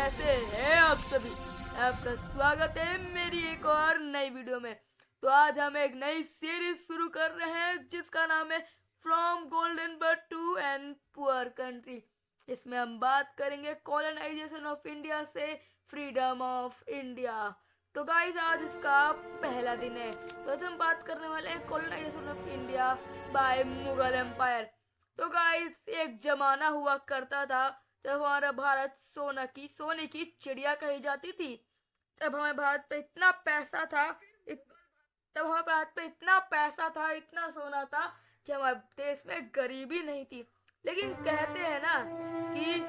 कैसे हैं आप सभी। आपका स्वागत है मेरी एक और नई वीडियो में। तो आज हम एक नई सीरीज शुरू कर रहे हैं जिसका नाम है from golden bird to an poor country. इसमें हम बात करेंगे कॉलोनाइजेशन ऑफ इंडिया से फ्रीडम ऑफ इंडिया। तो गाइस आज इसका पहला दिन है। तो आज हम बात करने वाले हैं colonisation of India by Mughal empire. तो गाइस एक जमाना हुआ करता था जब हमारा भारत सोने की चिड़िया कही जाती थी। तब हमारे भारत पे इतना पैसा था तब हमारे भारत पे इतना पैसा था, इतना सोना था कि हमारे देश में गरीबी नहीं थी। लेकिन कहते हैं ना कि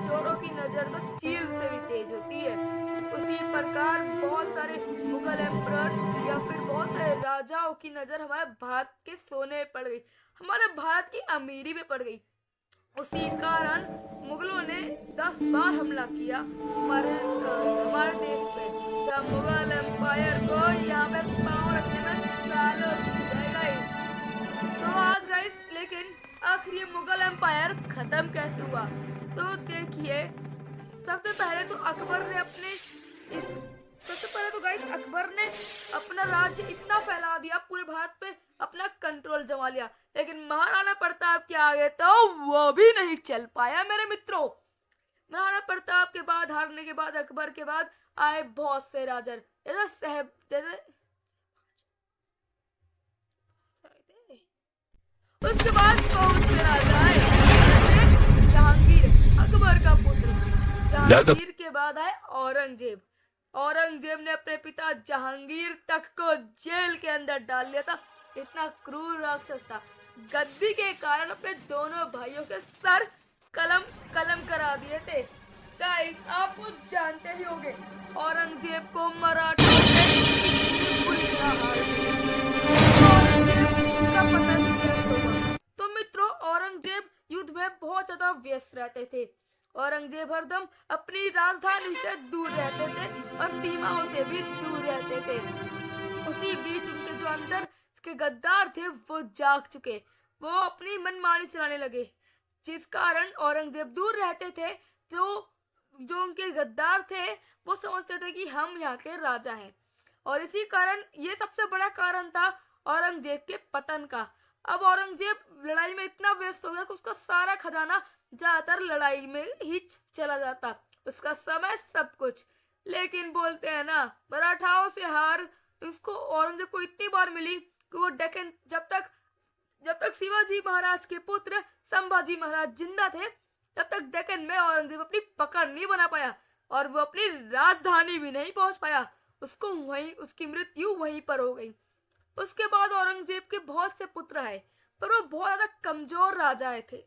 चोरों की नजर तो चील से भी तेज होती है। उसी प्रकार बहुत सारे मुगल एम्परर या फिर बहुत सारे राजाओं की नजर हमारे भारत के सोने पे पड़ गई, हमारे भारत की अमीरी पे पड़ गई। उसी कारण मुगलों ने 10 बार हमला किया हमारे देश पे। जब मुगल एम्पायर को यहाँ पे पाँव रखने में सालों बीत जाएगा। तो आज गाइस लेकिन आखिर ये मुगल एम्पायर खत्म कैसे हुआ? तो देखिए, सबसे पहले तो गाइस अकबर ने अपना राज्य इतना फैला दिया, पूरे भारत पे अपना कंट्रोल जमा लिया। लेकिन महाराणा प्रताप के आगे तो वो भी नहीं चल पाया मेरे मित्रों। महाराणा प्रताप के बाद, हारने के बाद, अकबर के बाद आए बहुत से राजा, उसके बाद बहुत से राजा आए। जहांगीर, अकबर का पुत्र। जहांगीर के बाद आए औरंगजेब। औरंगजेब ने अपने पिता जहांगीर तक को जेल के अंदर डाल लिया था। इतना क्रूर राक्षस था। गद्दी के कारण अपने दोनों भाइयों के सर कलम करा दिए थे। गाइस आप वो जानते ही होंगे, औरंगजेब को मराठों से तो मित्रों, औरंगजेब युद्ध में बहुत ज्यादा व्यस्त रहते थे। औरंगजेब हरदम अपनी राजधानी से दूर रहते थे और सीमाओं से भी दूर रहते थे। उसी बीच उनके जो अंदर के गद्दार थे वो जाग चुके। वो अपनी मनमानी चलाने लगे, जिस कारण औरंगजेब दूर रहते थे। तो जो उनके गद्दार थे वो समझते थे कि हम यहाँ के राजा हैं, और इसी कारण ये सबसे बड़ा कारण था औरंगजेब के पतन का। अब औरंगजेब लड़ाई में इतना व्यस्त हो गया कि उसका सारा खजाना ज्यादातर लड़ाई में ही चला जाता, उसका समय सब कुछ। लेकिन बोलते हैं ना, मराठाओं से हार उसको औरंगजेब को इतनी बार मिली कि वो डेक्कन जब तक शिवाजी महाराज के पुत्र संभाजी महाराज जिंदा थे तब तक डेक्कन में औरंगजेब अपनी पकड़ नहीं बना पाया और वो अपनी राजधानी भी नहीं पहुंच पाया। उसकी मृत्यु वहीं पर हो गई। उसके बाद औरंगजेब के बहुत से पुत्र आए, पर वो बहुत ज्यादा कमजोर राजा थे।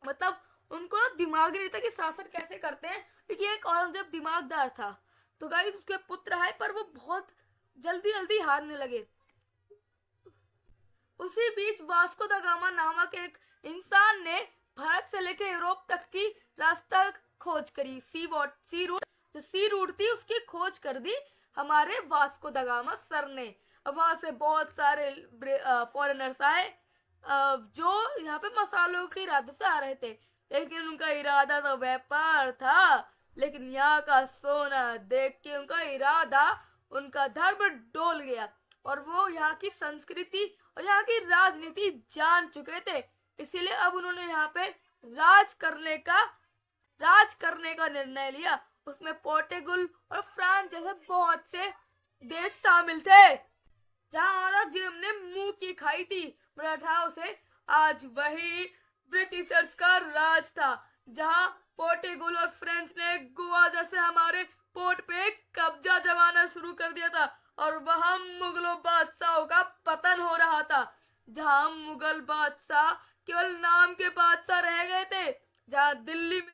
मतलब उनको ना दिमाग नहीं था कि शासन कैसे करते हैं, लेकिन एक औरंगजेब दिमागदार था। तो गाइस उसके पुत्र आए, पर वो बहुत जल्दी हारने लगे। उसी बीच वास्को दा गामा नामक एक इंसान ने भारत से लेकर यूरोप तक की रास्ता खोज करी। सी रूट थी, उसकी खोज कर दी हमारे वास्को दा गामा सर ने। अब वहां से बहुत सारे फॉरेनर्स आए जो यहाँ पे मसालों के इरादे से आ रहे थे। लेकिन उनका इरादा तो व्यापार था, लेकिन यहाँ का सोना देख के उनका इरादा, उनका धर्म डोल गया और वो यहाँ की संस्कृति और यहाँ की राजनीति जान चुके थे। इसीलिए अब उन्होंने यहाँ पे राज करने का निर्णय लिया। उसमें पोर्टुगल और फ्रांस जैसे बहुत से देश शामिल थे। जहाँ औरंगजेब ने मुंह की खाई थी मराठाओं से, आज वही ब्रिटिशर्स का राज था। जहाँ पोर्टुगल और फ्रांस ने गोवा जैसे हमारे पोर्ट पे कब्जा जमाना शुरू कर दिया था और वहां मुगलों बादशाहों का पतन हो रहा था। जहां मुगल बादशाह केवल नाम के बादशाह रह गए थे, जहां दिल्ली में